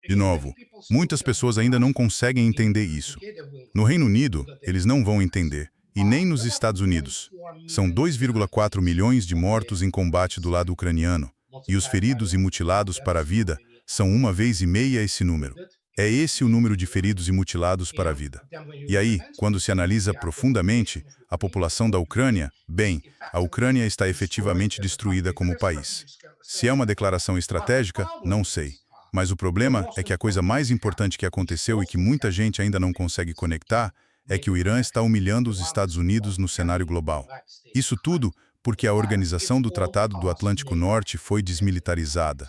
De novo, muitas pessoas ainda não conseguem entender isso. No Reino Unido, eles não vão entender, e nem nos Estados Unidos. São 2,4 milhões de mortos em combate do lado ucraniano, e os feridos e mutilados para a vida são 1,5 vezes esse número. É esse o número de feridos e mutilados para a vida. E aí, quando se analisa profundamente a população da Ucrânia, bem, a Ucrânia está efetivamente destruída como país. Se é uma declaração estratégica, não sei. Mas o problema é que a coisa mais importante que aconteceu e que muita gente ainda não consegue conectar é que o Irã está humilhando os Estados Unidos no cenário global. Isso tudo porque a Organização do Tratado do Atlântico Norte foi desmilitarizada.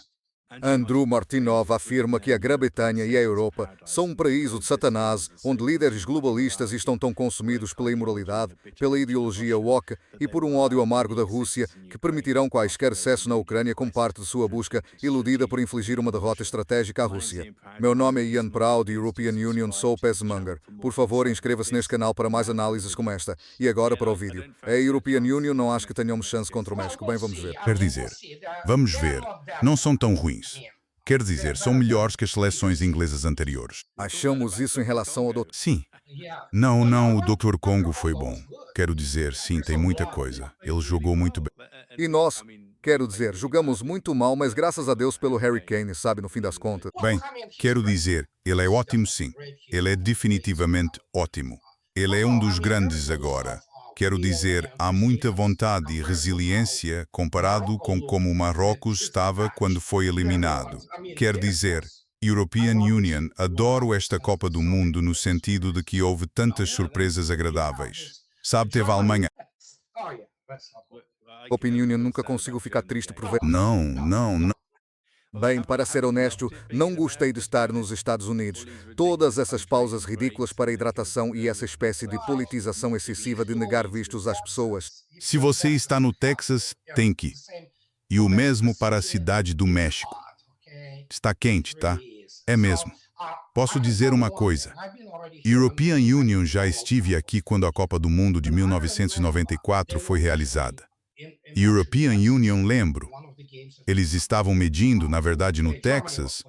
Andrew Martynov afirma que a Grã-Bretanha e a Europa são um paraíso de Satanás, onde líderes globalistas estão tão consumidos pela imoralidade, pela ideologia woke e por um ódio amargo da Rússia que permitirão quaisquer excesso na Ucrânia como parte de sua busca iludida por infligir uma derrota estratégica à Rússia. Meu nome é Ian Proud, European Union, sou Pesmonger. Por favor, inscreva-se neste canal para mais análises como esta. E agora para o vídeo. A European Union não acho que tenhamos chance contra o México. Bem, vamos ver. Quer dizer, vamos ver, não são tão ruins. Quer dizer, são melhores que as seleções inglesas anteriores. Achamos isso em relação ao Dr. Sim. Não, o Dr. Congo foi bom. Quero dizer, sim, tem muita coisa. Ele jogou muito bem. E nós, quero dizer, jogamos muito mal, mas graças a Deus pelo Harry Kane, sabe, no fim das contas. Bem, quero dizer, ele é ótimo sim. Ele é definitivamente ótimo. Ele é um dos grandes agora. Quero dizer, há muita vontade e resiliência comparado com como o Marrocos estava quando foi eliminado. Quer dizer, European Union, adoro esta Copa do Mundo no sentido de que houve tantas surpresas agradáveis. Sabe, teve a Alemanha. Opinion Union, nunca consigo ficar triste por ver. Não. Bem, para ser honesto, não gostei de estar nos Estados Unidos. Todas essas pausas ridículas para hidratação e essa espécie de politização excessiva de negar vistos às pessoas. Se você está no Texas, tem que. E o mesmo para a cidade do México. Está quente, tá? É mesmo. Posso dizer uma coisa. European Union já estive aqui quando a Copa do Mundo de 1994 foi realizada. European Union, lembro. Eles estavam medindo, na verdade, no Texas.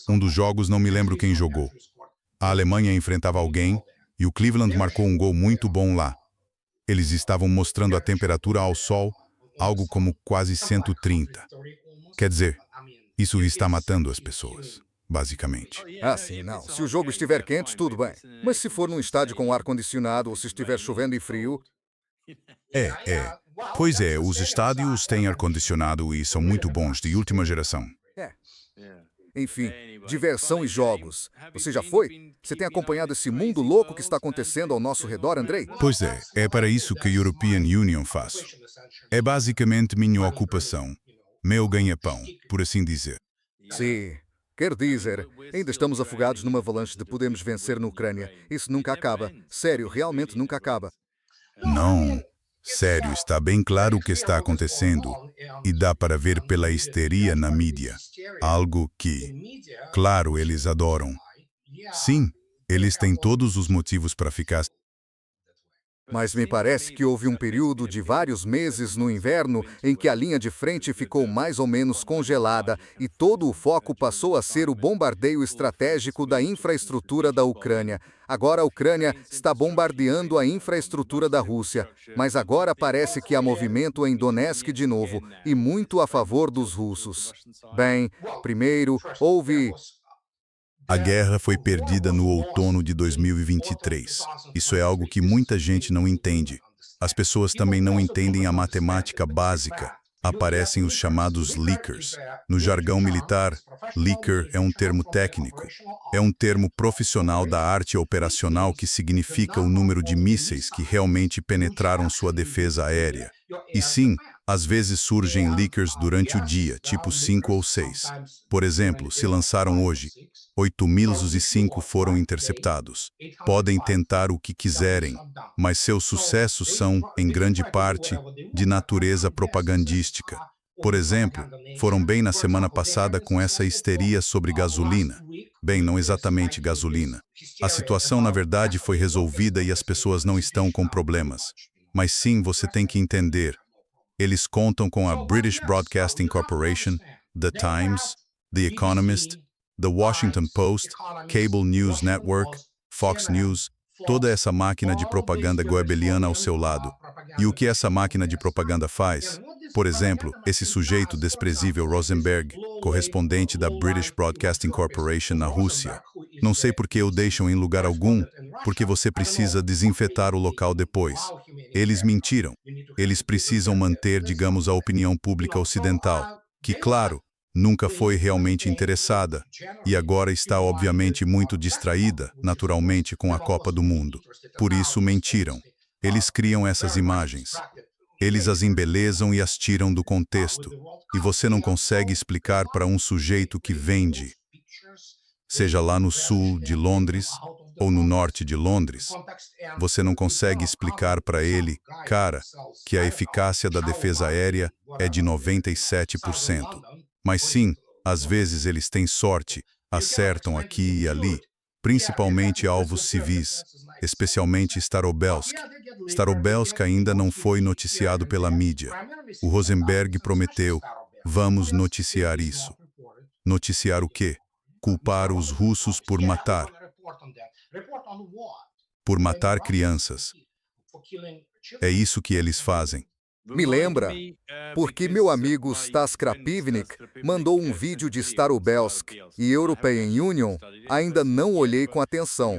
Um dos jogos, não me lembro quem jogou. A Alemanha enfrentava alguém e o Cleveland marcou um gol muito bom lá. Eles estavam mostrando a temperatura ao sol, algo como quase 130. Quer dizer, isso está matando as pessoas, basicamente. Ah, sim, não. Se o jogo estiver quente, tudo bem. Mas se for num estádio com ar-condicionado ou se estiver chovendo e frio... Pois é, os estádios têm ar-condicionado e são muito bons, de última geração. Enfim, diversão e jogos. Você já foi? Você tem acompanhado esse mundo louco que está acontecendo ao nosso redor, Andrei? Pois é para isso que a European Union faço. É basicamente minha ocupação, meu ganha-pão, por assim dizer. Sim. Quer dizer, ainda estamos afogados numa avalanche de podemos vencer na Ucrânia. Isso nunca acaba. Sério, realmente nunca acaba. Não. Sério, está bem claro o que está acontecendo e dá para ver pela histeria na mídia. Algo que, claro, eles adoram. Sim, eles têm todos os motivos para ficar. Mas me parece que houve um período de vários meses no inverno em que a linha de frente ficou mais ou menos congelada e todo o foco passou a ser o bombardeio estratégico da infraestrutura da Ucrânia. Agora a Ucrânia está bombardeando a infraestrutura da Rússia, mas agora parece que há movimento em Donetsk de novo e muito a favor dos russos. Bem, primeiro houve... A guerra foi perdida no outono de 2023. Isso é algo que muita gente não entende. As pessoas também não entendem a matemática básica. Aparecem os chamados leakers. No jargão militar, leaker é um termo técnico. É um termo profissional da arte operacional que significa o número de mísseis que realmente penetraram sua defesa aérea. E sim, às vezes surgem leakers durante o dia, tipo 5 ou 6. Por exemplo, se lançaram hoje, 8.005 foram interceptados. Podem tentar o que quiserem, mas seus sucessos são, em grande parte, de natureza propagandística. Por exemplo, foram bem na semana passada com essa histeria sobre gasolina. Bem, não exatamente gasolina. A situação, na verdade, foi resolvida e as pessoas não estão com problemas. Mas sim, você tem que entender. Eles contam com a British Broadcasting Corporation, The Times, The Economist, The Washington Post, Cable News Network, Fox News, toda essa máquina de propaganda goebbeliana ao seu lado. E o que essa máquina de propaganda faz? Por exemplo, esse sujeito desprezível Rosenberg, correspondente da British Broadcasting Corporation na Rússia. Não sei por que o deixam em lugar algum, porque você precisa desinfetar o local depois. Eles mentiram. Eles precisam manter, digamos, a opinião pública ocidental, que, claro, nunca foi realmente interessada, e agora está obviamente muito distraída, naturalmente, com a Copa do Mundo. Por isso mentiram. Eles criam essas imagens. Eles as embelezam e as tiram do contexto, e você não consegue explicar para um sujeito que vende, seja lá no sul de Londres ou no norte de Londres. Você não consegue explicar para ele, cara, que a eficácia da defesa aérea é de 97%. Mas sim, às vezes eles têm sorte, acertam aqui e ali, principalmente alvos civis, especialmente Starobelsk. Starobelsk ainda não foi noticiado pela mídia. O Rosenberg prometeu, vamos noticiar isso. Noticiar o quê? Culpar os russos por matar. Por matar crianças. É isso que eles fazem. Me lembra, porque meu amigo Stas Krapivnik mandou um vídeo de Starobelsk e European Union, ainda não olhei com atenção.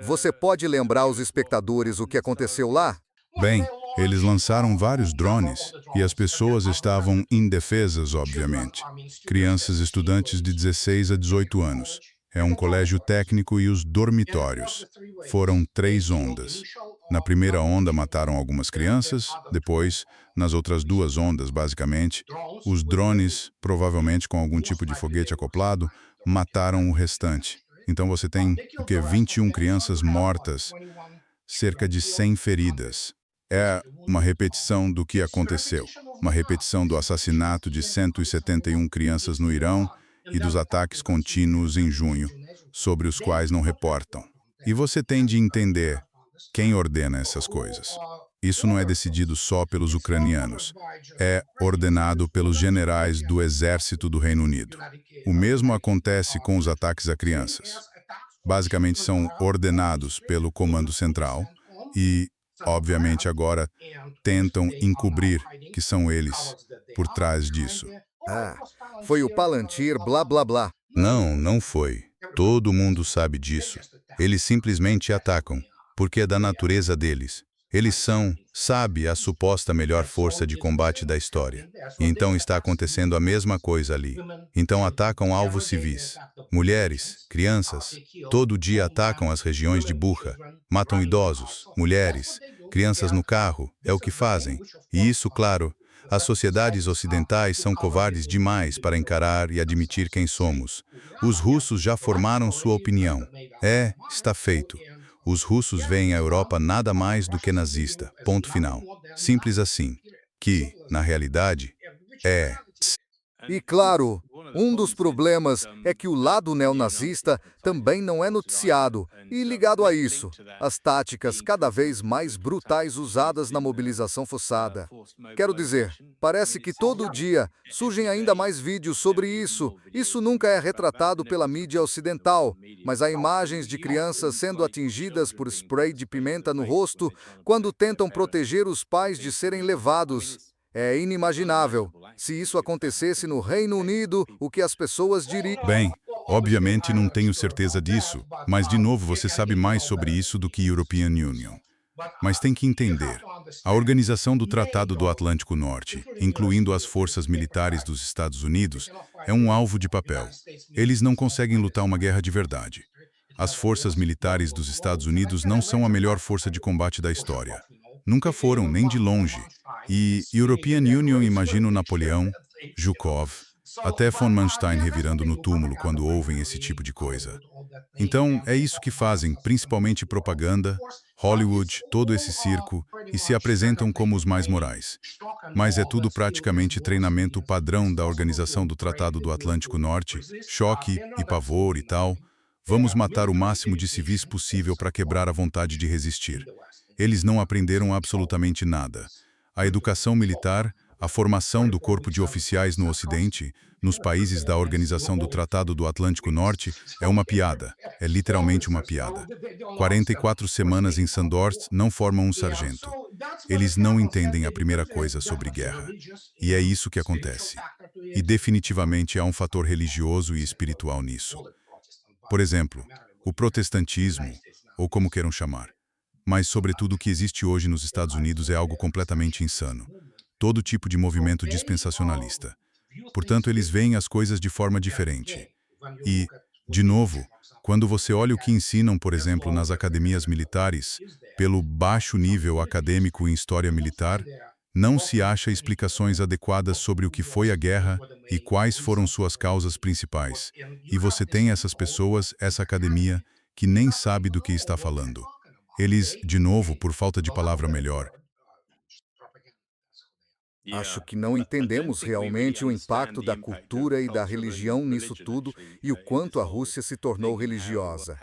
Você pode lembrar aos espectadores o que aconteceu lá? Bem, eles lançaram vários drones e as pessoas estavam indefesas, obviamente. Crianças estudantes de 16 a 18 anos. É um colégio técnico e os dormitórios. Foram 3 ondas. Na primeira onda mataram algumas crianças, depois, nas outras 2 ondas, basicamente, os drones, provavelmente com algum tipo de foguete acoplado, mataram o restante. Então você tem, 21 crianças mortas, cerca de 100 feridas. É uma repetição do que aconteceu. Uma repetição do assassinato de 171 crianças no Irão e dos ataques contínuos em junho, sobre os quais não reportam. E você tem de entender quem ordena essas coisas. Isso não é decidido só pelos ucranianos. É ordenado pelos generais do exército do Reino Unido. O mesmo acontece com os ataques a crianças. Basicamente são ordenados pelo Comando Central e, obviamente, agora tentam encobrir que são eles por trás disso. Ah, foi o Palantir blá blá blá. Não, não foi. Todo mundo sabe disso. Eles simplesmente atacam, porque é da natureza deles. Eles são, sabe, a suposta melhor força de combate da história. E então está acontecendo a mesma coisa ali. Então atacam alvos civis. Mulheres, crianças, todo dia atacam as regiões de Bucha. Matam idosos, mulheres, crianças no carro, é o que fazem. E isso, claro, as sociedades ocidentais são covardes demais para encarar e admitir quem somos. Os russos já formaram sua opinião. Está feito. Os russos veem a Europa nada mais do que nazista, ponto final. Simples assim. Que, na realidade, é. E claro, um dos problemas é que o lado neonazista também não é noticiado, e ligado a isso, as táticas cada vez mais brutais usadas na mobilização forçada. Quero dizer, parece que todo dia surgem ainda mais vídeos sobre isso. Isso nunca é retratado pela mídia ocidental, mas há imagens de crianças sendo atingidas por spray de pimenta no rosto quando tentam proteger os pais de serem levados. É inimaginável. Se isso acontecesse no Reino Unido, o que as pessoas diriam? Bem, obviamente não tenho certeza disso, mas de novo você sabe mais sobre isso do que European Union. Mas tem que entender, a organização do Tratado do Atlântico Norte, incluindo as forças militares dos Estados Unidos, é um alvo de papel. Eles não conseguem lutar uma guerra de verdade. As forças militares dos Estados Unidos não são a melhor força de combate da história. Nunca foram, nem de longe. E European Union, imagino Napoleão, Zhukov, até von Manstein revirando no túmulo quando ouvem esse tipo de coisa. Então, é isso que fazem, principalmente propaganda, Hollywood, todo esse circo, e se apresentam como os mais morais. Mas é tudo praticamente treinamento padrão da organização do Tratado do Atlântico Norte, choque e pavor e tal. Vamos matar o máximo de civis possível para quebrar a vontade de resistir. Eles não aprenderam absolutamente nada. A educação militar A formação do corpo de oficiais no Ocidente, nos países da Organização do Tratado do Atlântico Norte, é uma piada. É literalmente uma piada. 44 semanas em Sandhurst não formam um sargento. Eles não entendem a primeira coisa sobre guerra. E é isso que acontece. E definitivamente há um fator religioso e espiritual nisso. Por exemplo, o protestantismo, ou como queiram chamar. Mas, sobretudo, o que existe hoje nos Estados Unidos é algo completamente insano. Todo tipo de movimento dispensacionalista. Portanto, eles veem as coisas de forma diferente. E, de novo, quando você olha o que ensinam, por exemplo, nas academias militares, pelo baixo nível acadêmico em história militar, não se acha explicações adequadas sobre o que foi a guerra e quais foram suas causas principais. E você tem essas pessoas, essa academia, que nem sabe do que está falando. Eles, de novo, por falta de palavra melhor, Acho que não entendemos realmente o impacto da cultura e da religião nisso tudo e o quanto a Rússia se tornou religiosa.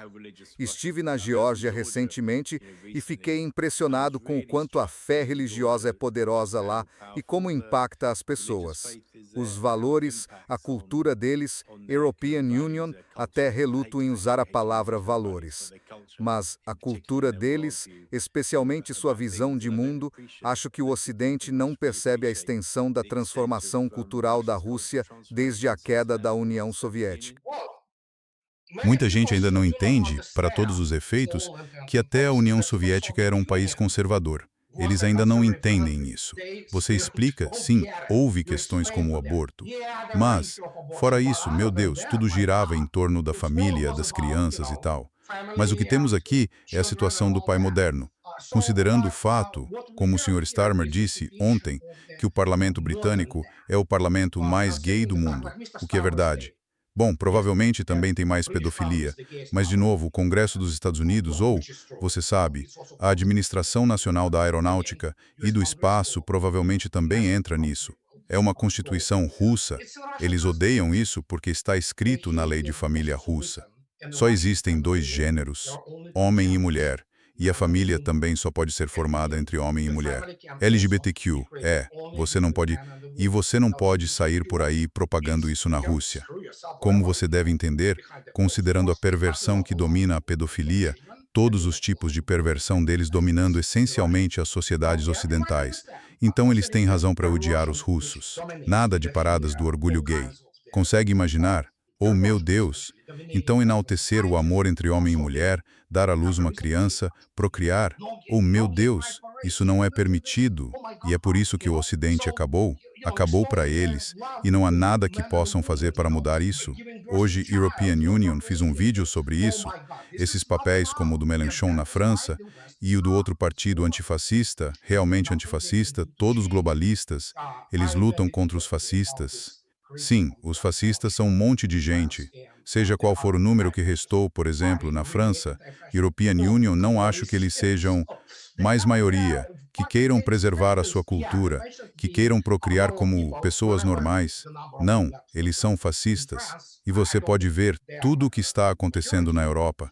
Estive na Geórgia recentemente e fiquei impressionado com o quanto a fé religiosa é poderosa lá e como impacta as pessoas. Os valores, a cultura deles, European Union, até reluto em usar a palavra valores. Mas a cultura deles, especialmente sua visão de mundo, acho que o Ocidente não percebe a extensão da transformação cultural da Rússia desde a queda da União Soviética. muita gente ainda não entende, para todos os efeitos, que até a União Soviética era um país conservador. Eles ainda não entendem isso. Você explica, sim, houve questões como o aborto. Mas, fora isso, meu Deus, tudo girava em torno da família, das crianças e tal. Mas o que temos aqui é a situação do pai moderno. Considerando o fato, como o Sr. Starmer disse ontem, que o parlamento britânico é o parlamento mais gay do mundo, o que é verdade. Bom, provavelmente também tem mais pedofilia, mas, de novo, o Congresso dos Estados Unidos ou, você sabe, a Administração Nacional da Aeronáutica e do Espaço provavelmente também entra nisso. É uma constituição russa. Eles odeiam isso porque está escrito na lei de família russa. Só existem dois gêneros, homem e mulher, e a família também só pode ser formada entre homem e mulher. LGBTQ, você não pode... E você não pode sair por aí propagando isso na Rússia. Como você deve entender, considerando a perversão que domina a pedofilia, todos os tipos de perversão deles dominando essencialmente as sociedades ocidentais. Então eles têm razão para odiar os russos. Nada de paradas do orgulho gay. Consegue imaginar? Oh, meu Deus! Então enaltecer o amor entre homem e mulher, dar à luz uma criança, procriar, oh, meu Deus! Isso não é permitido, e é por isso que o Ocidente acabou. Acabou para eles, e não há nada que possam fazer para mudar isso. Hoje, European Union fez um vídeo sobre isso. Esses papéis como o do Mélenchon na França e o do outro partido antifascista, realmente antifascista, todos globalistas, eles lutam contra os fascistas. Sim, os fascistas são um monte de gente. Seja qual for o número que restou, por exemplo, na França, European Union não acho que eles sejam mais maioria, que queiram preservar a sua cultura, que queiram procriar como pessoas normais. Não, eles são fascistas. E você pode ver tudo o que está acontecendo na Europa.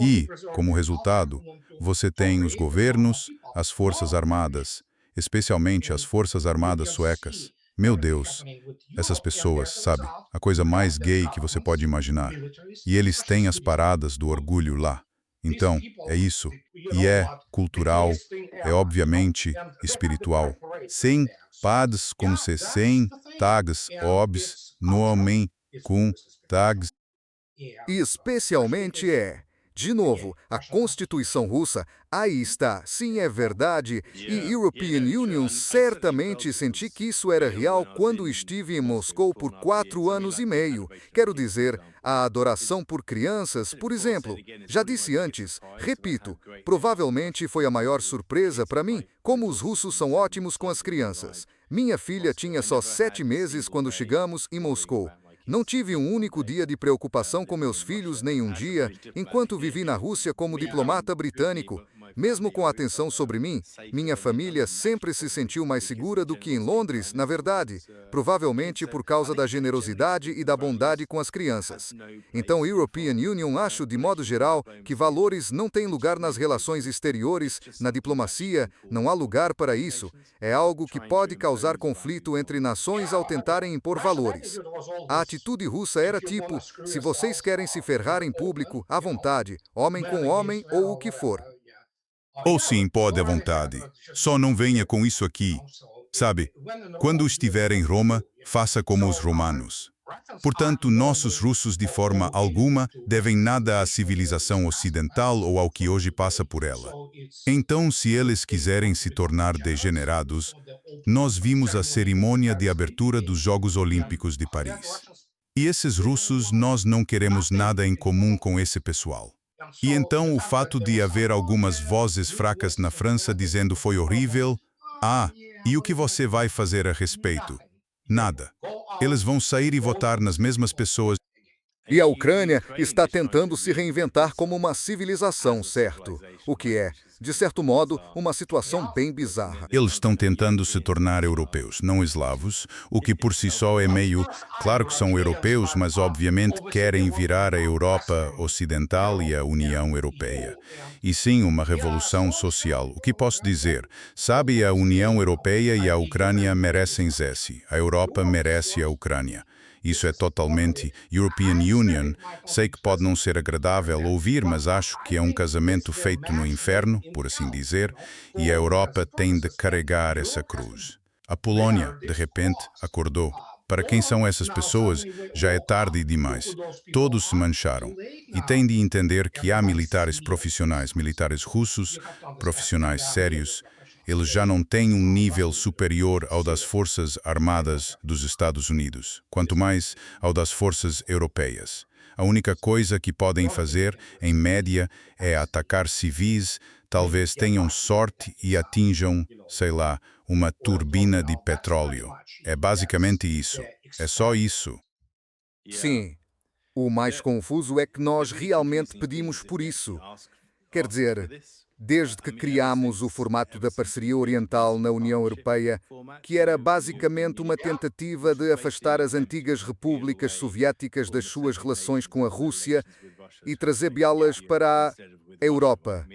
E, como resultado, você tem os governos, as forças armadas, especialmente as forças armadas suecas. Meu Deus, essas pessoas, sabe, a coisa mais gay que você pode imaginar. E eles têm as paradas do orgulho lá. Então, é isso. E é cultural, é obviamente espiritual. Sem pads como se sem tags obs nomen com tags. E especialmente de novo, a Constituição Russa, aí está, sim, é verdade, e European Union certamente senti que isso era real quando estive em Moscou por 4 anos e meio. Quero dizer, a adoração por crianças, por exemplo. Já disse antes, repito, provavelmente foi a maior surpresa para mim, como os russos são ótimos com as crianças. Minha filha tinha só 7 meses quando chegamos em Moscou. Não tive um único dia de preocupação com meus filhos, nem um dia, enquanto vivi na Rússia como diplomata britânico. Mesmo com a atenção sobre mim, minha família sempre se sentiu mais segura do que em Londres, na verdade, provavelmente por causa da generosidade e da bondade com as crianças. Então, European Union acho, de modo geral, que valores não têm lugar nas relações exteriores, na diplomacia, não há lugar para isso. É algo que pode causar conflito entre nações ao tentarem impor valores. A atitude russa era tipo, se vocês querem se ferrar em público, à vontade, homem com homem ou o que for. Ou sim, pode à vontade. Só não venha com isso aqui. Sabe, quando estiver em Roma, faça como os romanos. Portanto, nossos russos de forma alguma devem nada à civilização ocidental ou ao que hoje passa por ela. Então, se eles quiserem se tornar degenerados, nós vimos a cerimônia de abertura dos Jogos Olímpicos de Paris. E esses russos, nós não queremos nada em comum com esse pessoal. E então o fato de haver algumas vozes fracas na França dizendo foi horrível, e o que você vai fazer a respeito? Nada. Eles vão sair e votar nas mesmas pessoas. E a Ucrânia está tentando se reinventar como uma civilização, certo? O que é, de certo modo, uma situação bem bizarra. Eles estão tentando se tornar europeus, não eslavos, o que por si só é meio... Claro que são europeus, mas obviamente querem virar a Europa Ocidental e a União Europeia. E sim, uma revolução social. O que posso dizer? Sabe, a União Europeia e a Ucrânia merecem Zesse. A Europa merece a Ucrânia. Isso é totalmente European Union. Sei que pode não ser agradável ouvir, mas acho que é um casamento feito no inferno, por assim dizer, e a Europa tem de carregar essa cruz. A Polônia, de repente, acordou. Para quem são essas pessoas, já é tarde demais. Todos se mancharam. E têm de entender que há militares russos, profissionais sérios. Eles já não têm um nível superior ao das Forças Armadas dos Estados Unidos, quanto mais ao das Forças Europeias. A única coisa que podem fazer, em média, é atacar civis, talvez tenham sorte e atinjam, sei lá, uma turbina de petróleo. É basicamente isso. É só isso. Sim. O mais confuso é que nós realmente pedimos por isso. Quer dizer, desde que criámos o formato da parceria oriental na União Europeia, que era basicamente uma tentativa de afastar as antigas repúblicas soviéticas das suas relações com a Rússia e trazê-las para a Europa.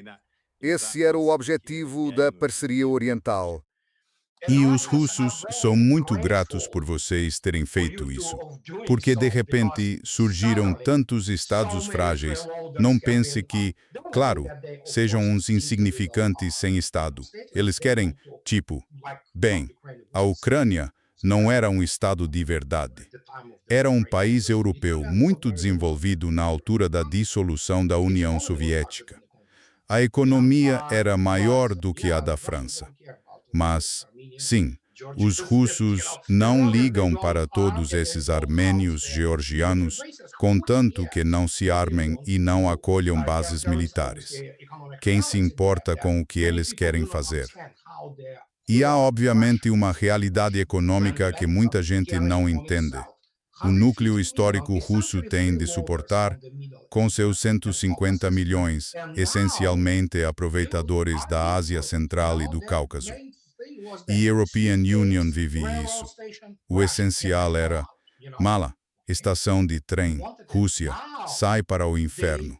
Esse era o objetivo da parceria oriental. E os russos são muito gratos por vocês terem feito isso, porque de repente surgiram tantos estados frágeis. Não pense que, claro, sejam uns insignificantes sem estado. Eles querem, tipo, bem, a Ucrânia não era um estado de verdade. Era um país europeu muito desenvolvido na altura da dissolução da União Soviética. A economia era maior do que a da França. Mas, sim, os russos não ligam para todos esses armênios georgianos, contanto que não se armem e não acolham bases militares. Quem se importa com o que eles querem fazer? E há, obviamente, uma realidade econômica que muita gente não entende. O núcleo histórico russo tem de suportar, com seus 150 milhões, essencialmente aproveitadores da Ásia Central e do Cáucaso. E a European Union vive isso. O essencial era, mala, estação de trem, Rússia, sai para o inferno.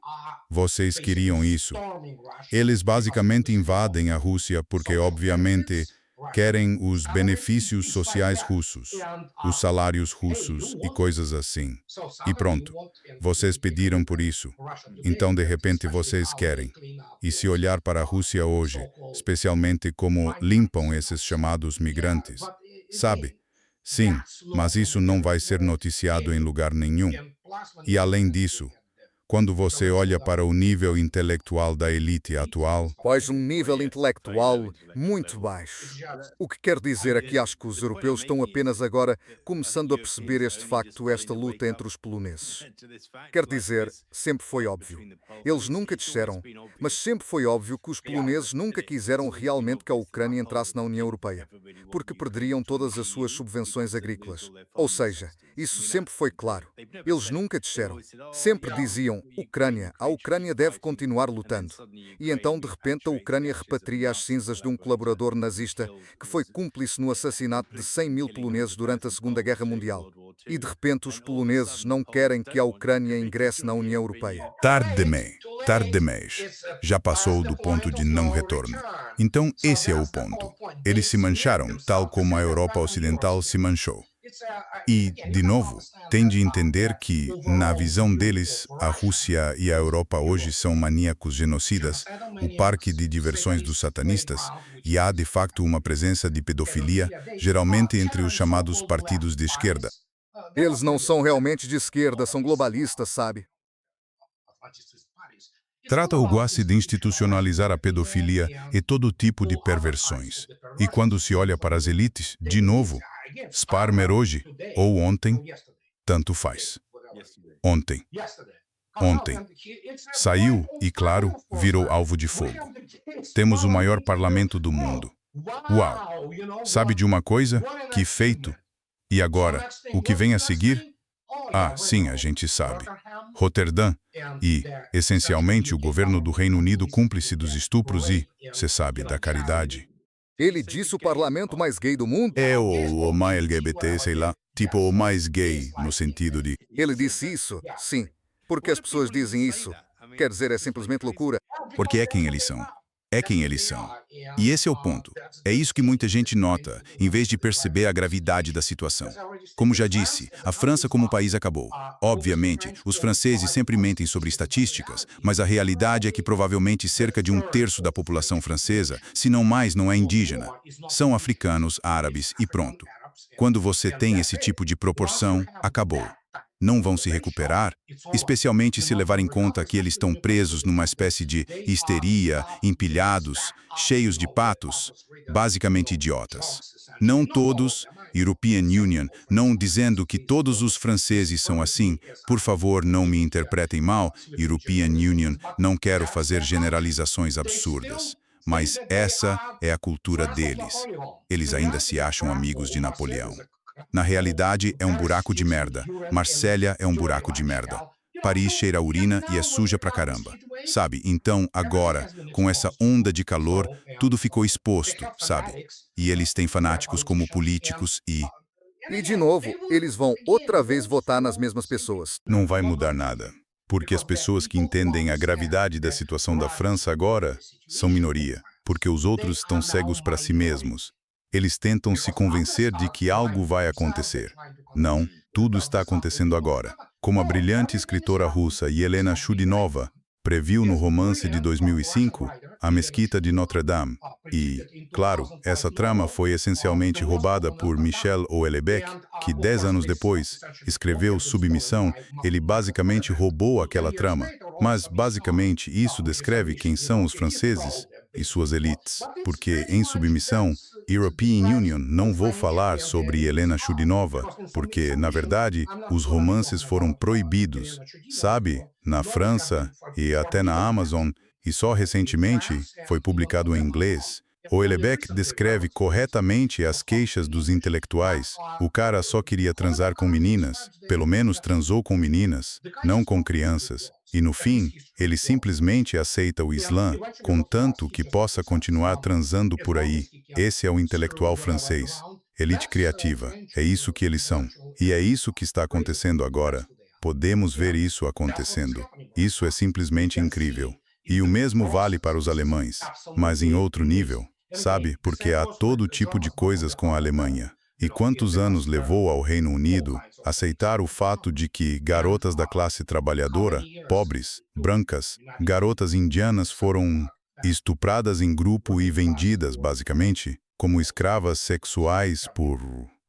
Vocês queriam isso. Eles basicamente invadem a Rússia porque, obviamente, querem os benefícios sociais russos, os salários russos e coisas assim. E pronto, vocês pediram por isso. Então, de repente, vocês querem. E se olhar para a Rússia hoje, especialmente como limpam esses chamados migrantes, sabe? Sim, mas isso não vai ser noticiado em lugar nenhum. E além disso, quando você olha para o nível intelectual da elite atual... Pois um nível intelectual muito baixo. O que quer dizer é que acho que os europeus estão apenas agora começando a perceber este facto, esta luta entre os poloneses. Quer dizer, sempre foi óbvio. Eles nunca disseram, mas sempre foi óbvio que os poloneses nunca quiseram realmente que a Ucrânia entrasse na União Europeia, porque perderiam todas as suas subvenções agrícolas. Ou seja, isso sempre foi claro. Eles nunca disseram. Sempre diziam, Ucrânia. A Ucrânia deve continuar lutando. E então, de repente, a Ucrânia repatria as cinzas de um colaborador nazista que foi cúmplice no assassinato de 100.000 poloneses durante a Segunda Guerra Mundial. E de repente os poloneses não querem que a Ucrânia ingresse na União Europeia. Tarde demais. Já passou do ponto de não retorno. Então, esse é o ponto. Eles se mancharam, tal como a Europa Ocidental se manchou. E, de novo, tem de entender que, na visão deles, a Rússia e a Europa hoje são maníacos genocidas, o parque de diversões dos satanistas, e há, de facto, uma presença de pedofilia, geralmente entre os chamados partidos de esquerda. Eles não são realmente de esquerda, são globalistas, sabe? Trata o Guassi de institucionalizar a pedofilia e todo tipo de perversões. E quando se olha para as elites, de novo, Sparmer hoje ou ontem, tanto faz. Ontem. Saiu e, claro, virou alvo de fogo. Temos o maior parlamento do mundo. Uau! Sabe de uma coisa? Que feito! E agora, o que vem a seguir? Ah, sim, a gente sabe. Roterdã e, essencialmente, o governo do Reino Unido cúmplice dos estupros e, você sabe, da caridade. Ele disse o parlamento mais gay do mundo? É o mais LGBT, sei lá, tipo o mais gay, no sentido de... Ele disse isso? Sim. Por que as pessoas dizem isso? Quer dizer, é simplesmente loucura. Porque é quem eles são. É quem eles são. E esse é o ponto. É isso que muita gente nota, em vez de perceber a gravidade da situação. Como já disse, a França como país acabou. Obviamente, os franceses sempre mentem sobre estatísticas, mas a realidade é que provavelmente cerca de 1/3 da população francesa, se não mais, não é indígena. São africanos, árabes e pronto. Quando você tem esse tipo de proporção, acabou. Não vão se recuperar, especialmente se levar em conta que eles estão presos numa espécie de histeria, empilhados, cheios de patos, basicamente idiotas. Não todos, European Union, não dizendo que todos os franceses são assim, por favor não me interpretem mal, European Union, não quero fazer generalizações absurdas. Mas essa é a cultura deles. Eles ainda se acham amigos de Napoleão. Na realidade, é um buraco de merda. Marsella é um buraco de merda. Paris cheira a urina e é suja pra caramba. Sabe? Então, agora, com essa onda de calor, tudo ficou exposto, sabe? E eles têm fanáticos como políticos e... E, de novo, eles vão outra vez votar nas mesmas pessoas. Não vai mudar nada. Porque as pessoas que entendem a gravidade da situação da França agora são minoria. Porque os outros estão cegos para si mesmos. Eles tentam se convencer de que algo vai acontecer. Não, tudo está acontecendo agora. Como a brilhante escritora russa Yelena Chudinova previu no romance de 2005, A Mesquita de Notre-Dame. E, claro, essa trama foi essencialmente roubada por Michel Houellebecq, que 10 anos depois escreveu Submissão. Ele basicamente roubou aquela trama. Mas, basicamente, isso descreve quem são os franceses e suas elites. Porque, em Submissão, European Union, não vou falar sobre Helena Chudinova, porque, na verdade, os romances foram proibidos, sabe? Na França e até na Amazon, e só recentemente foi publicado em inglês. Houellebecq descreve corretamente as queixas dos intelectuais. O cara só queria transar com meninas, pelo menos transou com meninas, não com crianças. E no fim, ele simplesmente aceita o Islã, contanto que possa continuar transando por aí. Esse é o intelectual francês. Elite criativa. É isso que eles são. E é isso que está acontecendo agora. Podemos ver isso acontecendo. Isso é simplesmente incrível. E o mesmo vale para os alemães, mas em outro nível. Sabe, porque há todo tipo de coisas com a Alemanha. E quantos anos levou ao Reino Unido aceitar o fato de que garotas da classe trabalhadora, pobres, brancas, garotas indianas foram estupradas em grupo e vendidas, basicamente, como escravas sexuais por,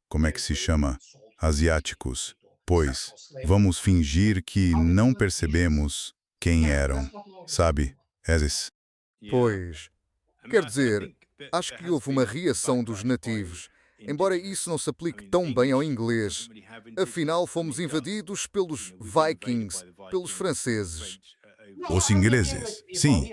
como é que se chama, asiáticos? Pois, vamos fingir que não percebemos quem eram, sabe? Esses. Pois, quer dizer, acho que houve uma reação dos nativos, embora isso não se aplique tão bem ao inglês. Afinal, fomos invadidos pelos Vikings, pelos franceses. Os ingleses, sim.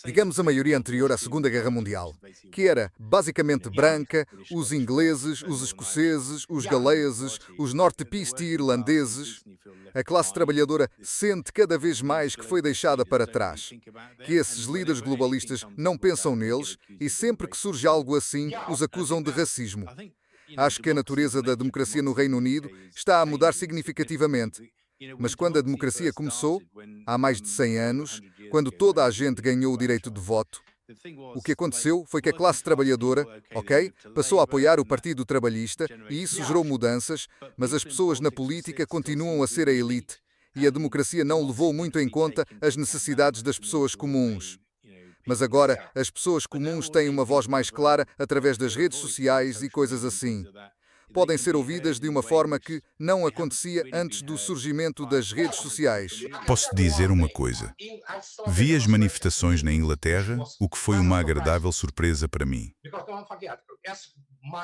Digamos a maioria anterior à Segunda Guerra Mundial, que era basicamente branca, os ingleses, os escoceses, os galeses, os norte-piste irlandeses. A classe trabalhadora sente cada vez mais que foi deixada para trás, que esses líderes globalistas não pensam neles e sempre que surge algo assim, os acusam de racismo. Acho que a natureza da democracia no Reino Unido está a mudar significativamente. Mas quando a democracia começou, há mais de 100 anos, quando toda a gente ganhou o direito de voto, o que aconteceu foi que a classe trabalhadora, ok, passou a apoiar o Partido Trabalhista e isso gerou mudanças, mas as pessoas na política continuam a ser a elite e a democracia não levou muito em conta as necessidades das pessoas comuns. Mas agora as pessoas comuns têm uma voz mais clara através das redes sociais e coisas assim. Podem ser ouvidas de uma forma que não acontecia antes do surgimento das redes sociais. Posso dizer uma coisa. Vi as manifestações na Inglaterra, o que foi uma agradável surpresa para mim.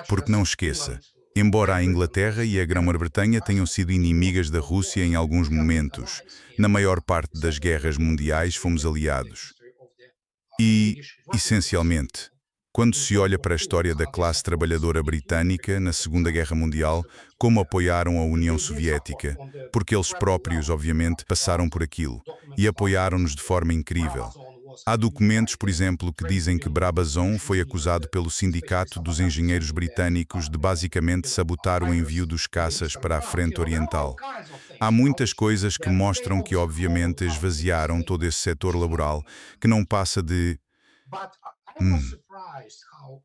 Porque não esqueça, embora a Inglaterra e a Grã-Bretanha tenham sido inimigas da Rússia em alguns momentos, na maior parte das guerras mundiais fomos aliados. E, essencialmente, quando se olha para a história da classe trabalhadora britânica na Segunda Guerra Mundial, como apoiaram a União Soviética, porque eles próprios, obviamente, passaram por aquilo, e apoiaram-nos de forma incrível. Há documentos, por exemplo, que dizem que Brabazon foi acusado pelo Sindicato dos Engenheiros Britânicos de basicamente sabotar o envio dos caças para a Frente Oriental. Há muitas coisas que mostram que, obviamente, esvaziaram todo esse setor laboral, que não passa de...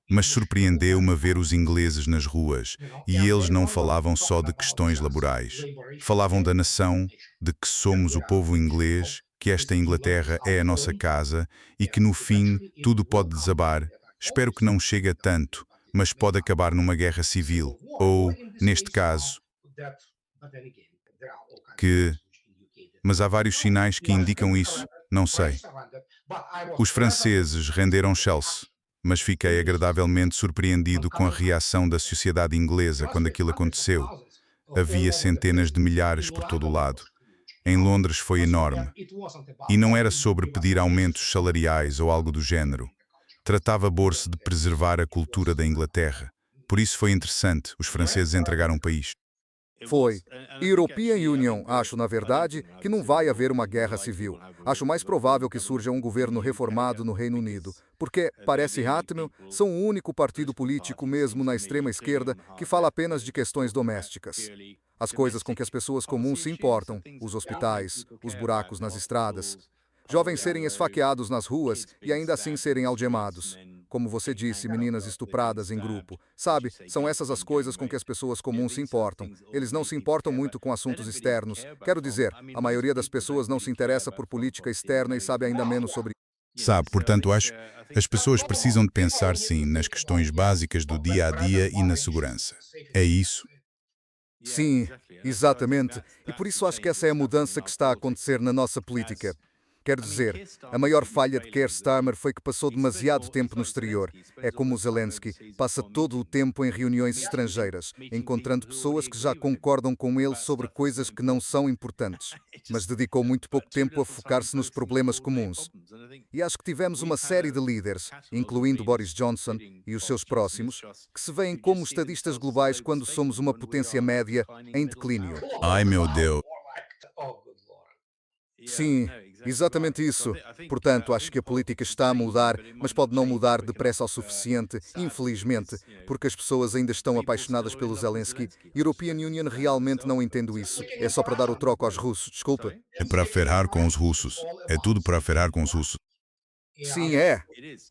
Mas surpreendeu-me ver os ingleses nas ruas, e eles não falavam só de questões laborais. Falavam da nação, de que somos o povo inglês, que esta Inglaterra é a nossa casa e que no fim tudo pode desabar. Espero que não chegue a tanto, mas pode acabar numa guerra civil, ou, neste caso, que... Mas há vários sinais que indicam isso, não sei. Os franceses renderam Chelsea, mas fiquei agradavelmente surpreendido com a reação da sociedade inglesa quando aquilo aconteceu. Havia centenas de milhares por todo o lado. Em Londres foi enorme. E não era sobre pedir aumentos salariais ou algo do género. Tratava-se de preservar a cultura da Inglaterra. Por isso foi interessante, os franceses entregaram o país. Foi. European Union, acho, na verdade, que não vai haver uma guerra civil. Acho mais provável que surja um governo reformado no Reino Unido, porque, parece Hatmel, são o único partido político, mesmo na extrema-esquerda, que fala apenas de questões domésticas. As coisas com que as pessoas comuns se importam, os hospitais, os buracos nas estradas, jovens serem esfaqueados nas ruas e ainda assim serem algemados. Como você disse, meninas estupradas em grupo. Sabe, são essas as coisas com que as pessoas comuns se importam. Eles não se importam muito com assuntos externos. Quero dizer, a maioria das pessoas não se interessa por política externa e sabe ainda menos sobre isso. Sabe, portanto, acho que as pessoas precisam de pensar, sim, nas questões básicas do dia a dia e na segurança. É isso? Sim, exatamente. E por isso acho que essa é a mudança que está a acontecer na nossa política. Quero dizer, a maior falha de Keir Starmer foi que passou demasiado tempo no exterior. É como o Zelensky, passa todo o tempo em reuniões estrangeiras, encontrando pessoas que já concordam com ele sobre coisas que não são importantes, mas dedicou muito pouco tempo a focar-se nos problemas comuns. E acho que tivemos uma série de líderes, incluindo Boris Johnson e os seus próximos, que se veem como estadistas globais quando somos uma potência média em declínio. Ai, meu Deus. Sim, exatamente isso. Portanto, acho que a política está a mudar, mas pode não mudar depressa o suficiente, infelizmente, porque as pessoas ainda estão apaixonadas pelo Zelensky. European Union realmente não entendo isso. É só para dar o troco aos russos, desculpa. É para ferrar com os russos. É tudo para ferrar com os russos. Sim, é.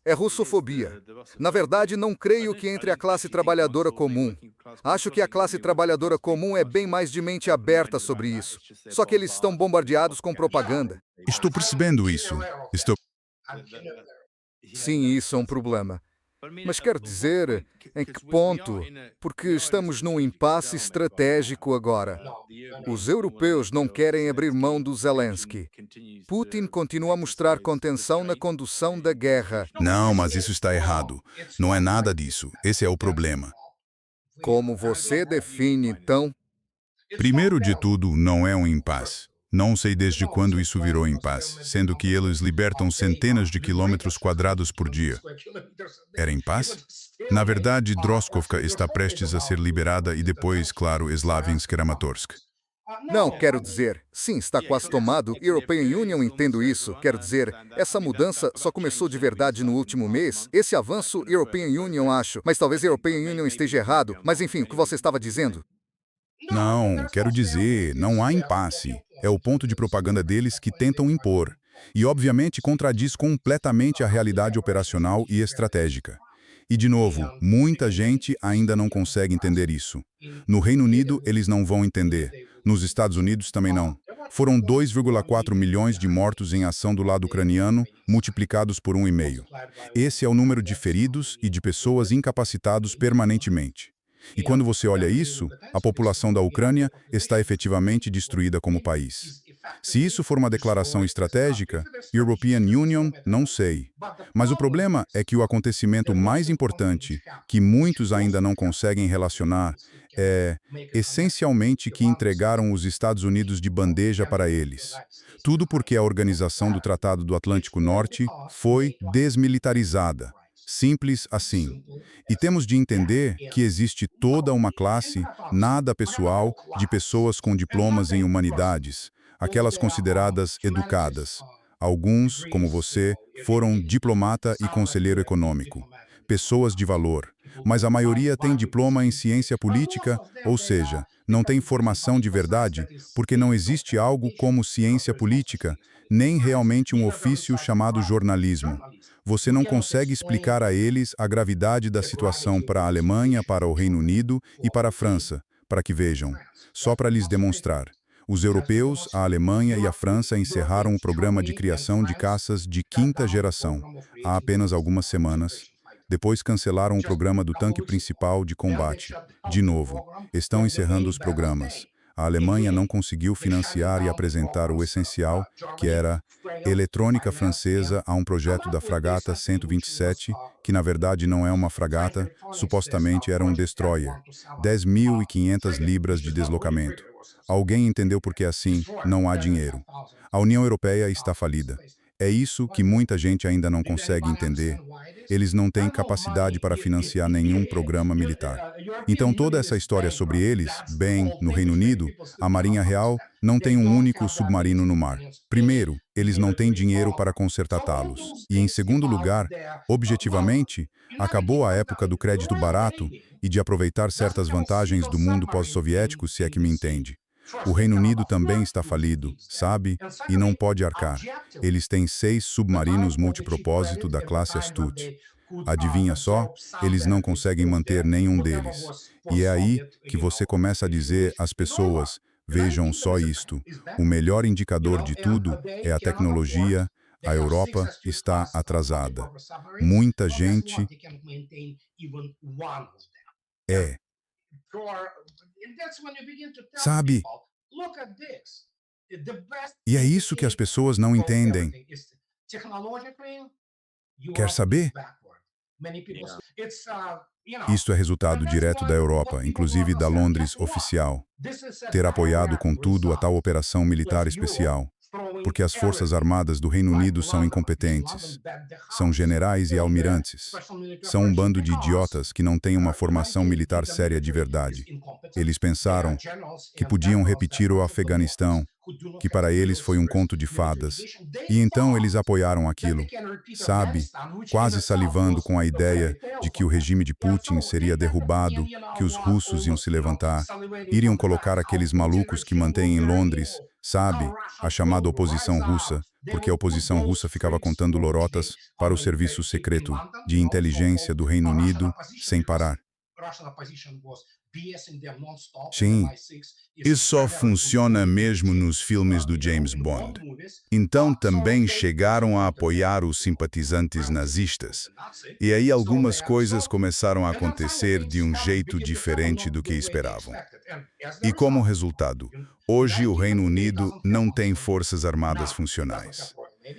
É russofobia. Na verdade, não creio que entre a classe trabalhadora comum. Acho que a classe trabalhadora comum é bem mais de mente aberta sobre isso. Só que eles estão bombardeados com propaganda. Estou percebendo isso. Estou... Sim, isso é um problema. Mas quero dizer, em que ponto? Porque estamos num impasse estratégico agora. Os europeus não querem abrir mão do Zelensky. Putin continua a mostrar contenção na condução da guerra. Não, mas isso está errado. Não é nada disso. Esse é o problema. Como você define, então? Primeiro de tudo, não é um impasse. Não sei desde quando isso virou impasse, sendo que eles libertam centenas de quilômetros quadrados por dia. Era impasse? Na verdade, Droskovka está prestes a ser liberada e depois, claro, Slavyansk-Kramatorsk. Não, quero dizer, sim, está quase tomado. European Union, entendo isso. Quero dizer, essa mudança só começou de verdade no último mês. Esse avanço, European Union, acho. Mas talvez European Union esteja errado. Mas enfim, o que você estava dizendo? Não, quero dizer, não há impasse. É o ponto de propaganda deles que tentam impor. E, obviamente, contradiz completamente a realidade operacional e estratégica. E, de novo, muita gente ainda não consegue entender isso. No Reino Unido, eles não vão entender. Nos Estados Unidos também não. Foram 2,4 milhões de mortos em ação do lado ucraniano, multiplicados por 1,5. Esse é o número de feridos e de pessoas incapacitados permanentemente. E quando você olha isso, a população da Ucrânia está efetivamente destruída como país. Se isso for uma declaração estratégica, European Union, não sei. Mas o problema é que o acontecimento mais importante, que muitos ainda não conseguem relacionar, é, essencialmente, que entregaram os Estados Unidos de bandeja para eles. Tudo porque a organização do Tratado do Atlântico Norte foi desmilitarizada. Simples assim. E temos de entender que existe toda uma classe, nada pessoal, de pessoas com diplomas em humanidades, aquelas consideradas educadas. Alguns, como você, foram diplomata e conselheiro econômico. Pessoas de valor. Mas a maioria tem diploma em ciência política, ou seja, não tem formação de verdade, porque não existe algo como ciência política, nem realmente um ofício chamado jornalismo. Você não consegue explicar a eles a gravidade da situação para a Alemanha, para o Reino Unido e para a França, para que vejam. Só para lhes demonstrar. Os europeus, a Alemanha e a França encerraram o programa de criação de caças de quinta geração, há apenas algumas semanas. Depois cancelaram o programa do tanque principal de combate. De novo, estão encerrando os programas. A Alemanha não conseguiu financiar e apresentar o essencial, que era eletrônica francesa, a um projeto da fragata 127, que na verdade não é uma fragata, supostamente era um destroyer. 10.500 libras de deslocamento. Alguém entendeu por que assim não há dinheiro. A União Europeia está falida. É isso que muita gente ainda não consegue entender. Eles não têm capacidade para financiar nenhum programa militar. Então toda essa história sobre eles, bem, no Reino Unido, a Marinha Real não tem um único submarino no mar. Primeiro, eles não têm dinheiro para consertá-los. E em segundo lugar, objetivamente, acabou a época do crédito barato e de aproveitar certas vantagens do mundo pós-soviético, se é que me entende. O Reino Unido também está falido, sabe? E não pode arcar. Eles têm 6 submarinos multipropósito da classe Astute. Adivinha só? Eles não conseguem manter nenhum deles. E é aí que você começa a dizer às pessoas, vejam só isto, o melhor indicador de tudo é a tecnologia, a Europa está atrasada. Muita gente é, sabe? E é isso que as pessoas não entendem. Quer saber? Isto é resultado direto da Europa, inclusive da Londres oficial, ter apoiado com tudo a tal operação militar especial, porque as forças armadas do Reino Unido são incompetentes. São generais e almirantes. São um bando de idiotas que não têm uma formação militar séria de verdade. Eles pensaram que podiam repetir o Afeganistão, que para eles foi um conto de fadas. E então eles apoiaram aquilo, sabe, quase salivando com a ideia de que o regime de Putin seria derrubado, que os russos iam se levantar, iriam colocar aqueles malucos que mantêm em Londres, sabe, a chamada oposição russa, porque a oposição russa ficava contando lorotas para o serviço secreto de inteligência do Reino Unido sem parar. Sim, isso só funciona mesmo nos filmes do James Bond. Então também chegaram a apoiar os simpatizantes nazistas. E aí algumas coisas começaram a acontecer de um jeito diferente do que esperavam. E como resultado, hoje o Reino Unido não tem forças armadas funcionais.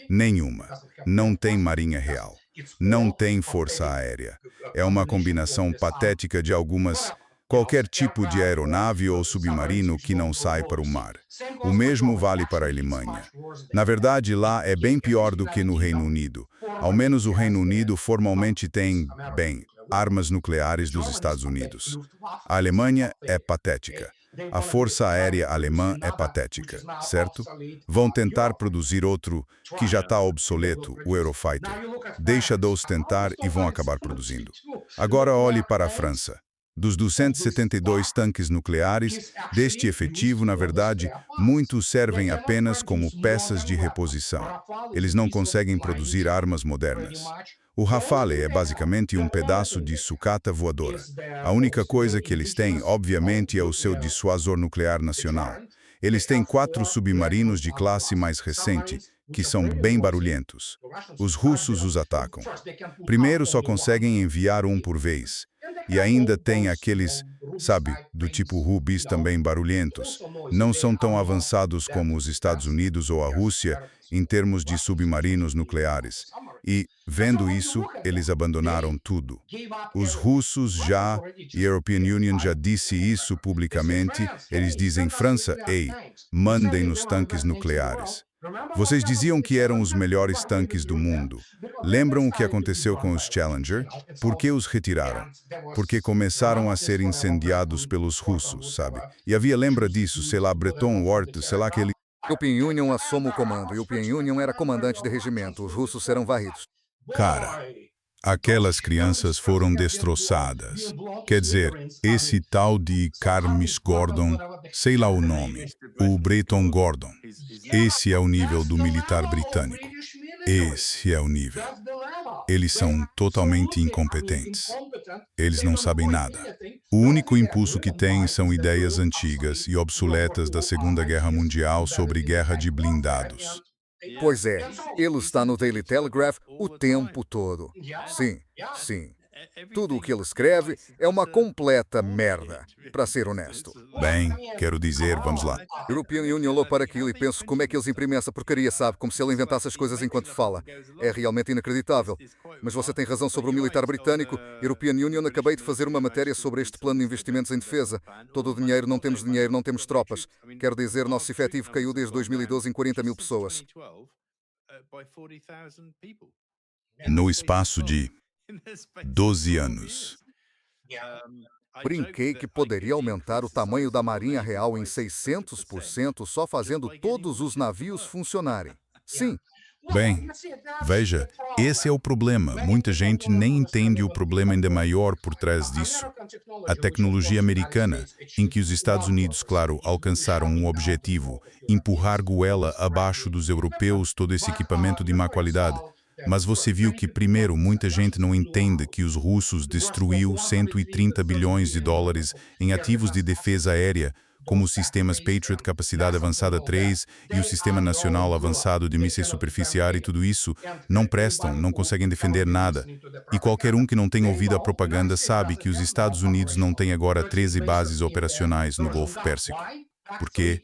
Nenhuma. Não tem marinha real. Não tem força aérea. É uma combinação patética de algumas Qualquer tipo de aeronave ou submarino que não sai para o mar. O mesmo vale para a Alemanha. Na verdade, lá é bem pior do que no Reino Unido. Ao menos o Reino Unido formalmente tem, bem, armas nucleares dos Estados Unidos. A Alemanha é patética. A Força Aérea Alemã é patética, certo? Vão tentar produzir outro que já está obsoleto, o Eurofighter. Deixa de ostentar e vão acabar produzindo. Agora olhe para a França. Dos 272 tanques nucleares, deste efetivo, na verdade, muitos servem apenas como peças de reposição. Eles não conseguem produzir armas modernas. O Rafale é basicamente um pedaço de sucata voadora. A única coisa que eles têm, obviamente, é o seu dissuasor nuclear nacional. Eles têm 4 submarinos de classe mais recente, que são bem barulhentos. Os russos os atacam. Primeiro só conseguem enviar um por vez. E ainda tem aqueles, sabe, do tipo Rubis também barulhentos. Não são tão avançados como os Estados Unidos ou a Rússia em termos de submarinos nucleares. E, vendo isso, eles abandonaram tudo. Os russos já, e a European Union já disse isso publicamente, eles dizem, França, ei, mandem-nos tanques nucleares. Vocês diziam que eram os melhores tanques do mundo. Lembram o que aconteceu com os Challenger? Por que os retiraram? Porque começaram a ser incendiados pelos russos, sabe? E havia, lembra disso, sei lá, Breton Ward, sei lá, aquele... European Union assume o comando. European Union era comandante de regimento. Os russos serão varridos. Cara, aquelas crianças foram destroçadas. Quer dizer, esse tal de Carmis Gordon, sei lá o nome, o Breton Gordon. Esse é o nível do militar britânico. Esse é o nível. Eles são totalmente incompetentes. Eles não sabem nada. O único impulso que têm são ideias antigas e obsoletas da Segunda Guerra Mundial sobre guerra de blindados. Pois é, ele está no Daily Telegraph o tempo todo. Sim, sim. Tudo o que ele escreve é uma completa merda, para ser honesto. Bem, quero dizer, vamos lá. European Union olhou para aquilo e penso como é que eles imprimem essa porcaria, sabe? Como se ele inventasse as coisas enquanto fala. É realmente inacreditável. Mas você tem razão sobre o militar britânico. European Union, acabei de fazer uma matéria sobre este plano de investimentos em defesa. Todo o dinheiro, não temos tropas. Quero dizer, nosso efetivo caiu desde 2012 em 40 mil pessoas. No espaço de 12 anos. Brinquei que poderia aumentar o tamanho da Marinha Real em 600% só fazendo todos os navios funcionarem. Sim. Bem, veja, esse é o problema. Muita gente nem entende o problema ainda maior por trás disso. A tecnologia americana, em que os Estados Unidos, claro, alcançaram um objetivo, empurrar goela abaixo dos europeus todo esse equipamento de má qualidade. Mas você viu que, primeiro, muita gente não entende que os russos destruiu 130 bilhões de dólares em ativos de defesa aérea, como os sistemas Patriot Capacidade Avançada 3 e o Sistema Nacional Avançado de Mísseis Superficiais, e tudo isso não prestam, não conseguem defender nada. E qualquer um que não tenha ouvido a propaganda sabe que os Estados Unidos não têm agora 13 bases operacionais no Golfo Pérsico. Porque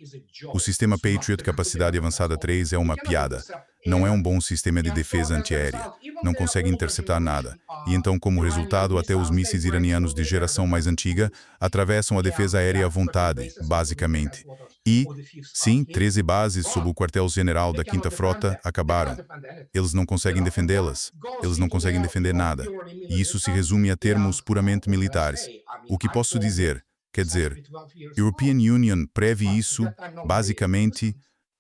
o sistema Patriot Capacidade Avançada 3 é uma piada. Não é um bom sistema de defesa antiaérea. Não consegue interceptar nada. E então, como resultado, até os mísseis iranianos de geração mais antiga atravessam a defesa aérea à vontade, basicamente. E, sim, 13 bases sob o quartel-general da 5ª Frota acabaram. Eles não conseguem defendê-las. Eles não conseguem defender nada. E isso se resume a termos puramente militares. O que posso dizer? Quer dizer, European Union prevê isso, basicamente,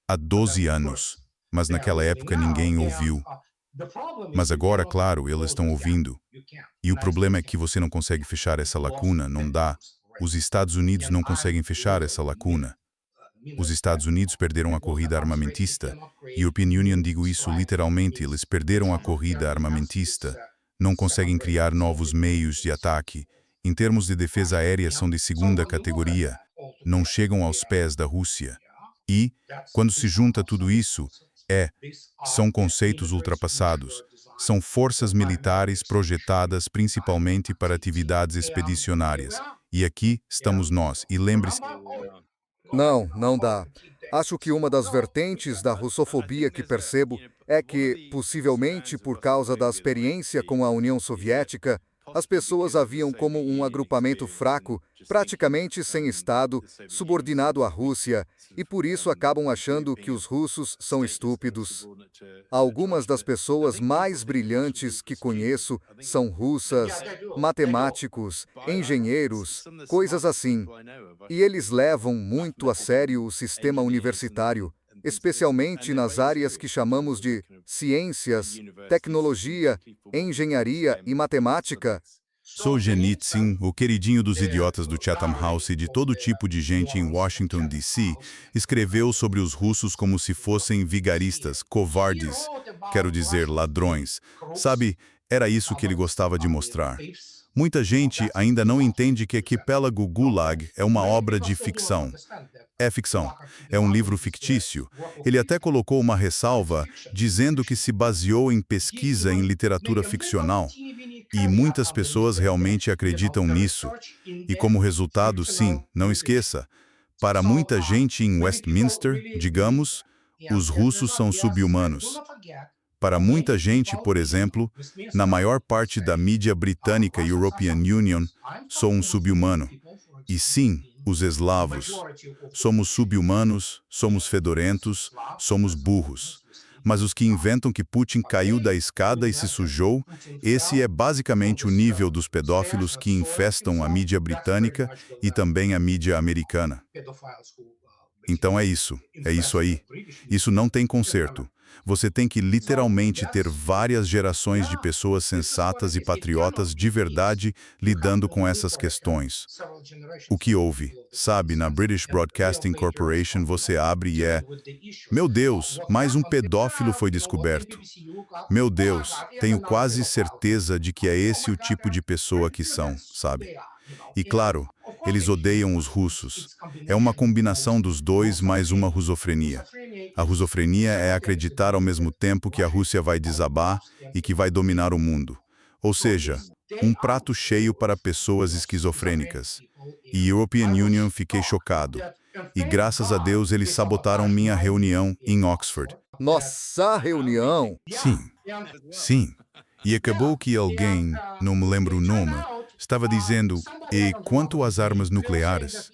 há 12 anos. Mas naquela época ninguém ouviu. Mas agora, claro, eles estão ouvindo. E o problema é que você não consegue fechar essa lacuna, não dá. Os Estados Unidos não conseguem fechar essa lacuna. Os Estados Unidos perderam a corrida armamentista. E a European Union, digo isso literalmente, eles perderam a corrida armamentista. Não conseguem criar novos meios de ataque. Em termos de defesa aérea, são de segunda categoria. Não chegam aos pés da Rússia. E, quando se junta tudo isso, são conceitos ultrapassados. São forças militares projetadas principalmente para atividades expedicionárias. E aqui estamos nós. E lembre-se... Não dá. Acho que uma das vertentes da russofobia que percebo é que, possivelmente por causa da experiência com a União Soviética, As pessoas a viam como um agrupamento fraco, praticamente sem Estado, subordinado à Rússia, e por isso acabam achando que os russos são estúpidos. Algumas das pessoas mais brilhantes que conheço são russas, matemáticos, engenheiros, coisas assim. E eles levam muito a sério o sistema universitário, especialmente nas áreas que chamamos de ciências, tecnologia, engenharia e matemática. Solzhenitsyn, o queridinho dos idiotas do Chatham House e de todo tipo de gente em Washington, D.C., escreveu sobre os russos como se fossem vigaristas, covardes, quero dizer, ladrões. Sabe, era isso que ele gostava de mostrar. Muita gente ainda não entende que Arquipélago Gulag é uma obra de ficção. É ficção. É um livro fictício. Ele até colocou uma ressalva dizendo que se baseou em pesquisa em literatura ficcional. E muitas pessoas realmente acreditam nisso. E como resultado, sim, não esqueça, para muita gente em Westminster, digamos, os russos são sub-humanos. Para muita gente, por exemplo, na maior parte da mídia britânica e European Union, sou um sub-humano. E sim, os eslavos. Somos sub-humanos, somos fedorentos, somos burros. Mas os que inventam que Putin caiu da escada e se sujou, esse é basicamente o nível dos pedófilos que infestam a mídia britânica e também a mídia americana. Então é isso aí. Isso não tem conserto. Você tem que literalmente ter várias gerações de pessoas sensatas e patriotas de verdade lidando com essas questões. O que houve, sabe, na British Broadcasting Corporation você abre e é: meu Deus, mais um pedófilo foi descoberto. Meu Deus, tenho quase certeza de que é esse o tipo de pessoa que são, sabe? E claro, eles odeiam os russos. É uma combinação dos dois mais uma rusofrenia. A rusofrenia é acreditar ao mesmo tempo que a Rússia vai desabar e que vai dominar o mundo. Ou seja, um prato cheio para pessoas esquizofrênicas. E European Union fiquei chocado. E graças a Deus eles sabotaram minha reunião em Oxford. Nossa reunião! Sim. E acabou que alguém, não me lembro o nome, estava dizendo: e quanto às armas nucleares?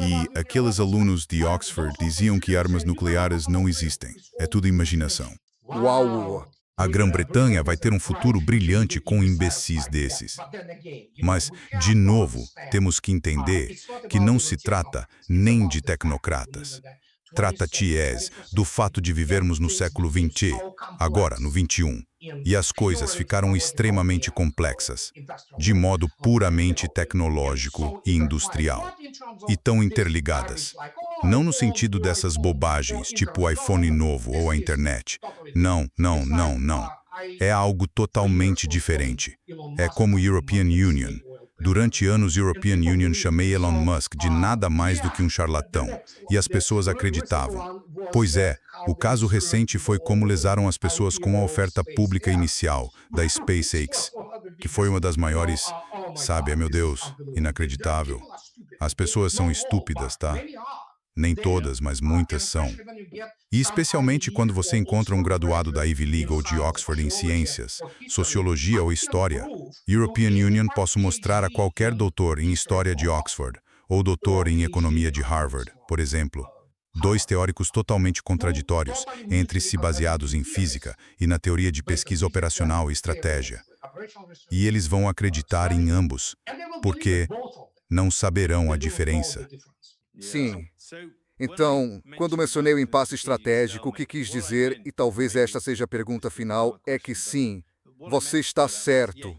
E aqueles alunos de Oxford diziam que armas nucleares não existem. É tudo imaginação. Uau! A Grã-Bretanha vai ter um futuro brilhante com imbecis desses. Mas, de novo, temos que entender que não se trata nem de tecnocratas. Trata-se do fato de vivermos no século XX, agora no XXI, e as coisas ficaram extremamente complexas, de modo puramente tecnológico e industrial, e tão interligadas. Não no sentido dessas bobagens, tipo o iPhone novo ou a internet. Não. É algo totalmente diferente. É como European Union. Durante anos, European Union chamei Elon Musk de nada mais do que um charlatão, e as pessoas acreditavam. Pois é, o caso recente foi como lesaram as pessoas com a oferta pública inicial da SpaceX, que foi uma das maiores, sabe, meu Deus, inacreditável. As pessoas são estúpidas, tá? Nem todas, mas muitas são. E especialmente quando você encontra um graduado da Ivy League ou de Oxford em ciências, sociologia ou história. European Union posso mostrar a qualquer doutor em história de Oxford ou doutor em economia de Harvard, por exemplo. Dois teóricos totalmente contraditórios, entre si baseados em física e na teoria de pesquisa operacional e estratégia. E eles vão acreditar em ambos, porque não saberão a diferença. Sim. Então, quando mencionei o impasse estratégico, o que quis dizer, e talvez esta seja a pergunta final, é que sim, você está certo.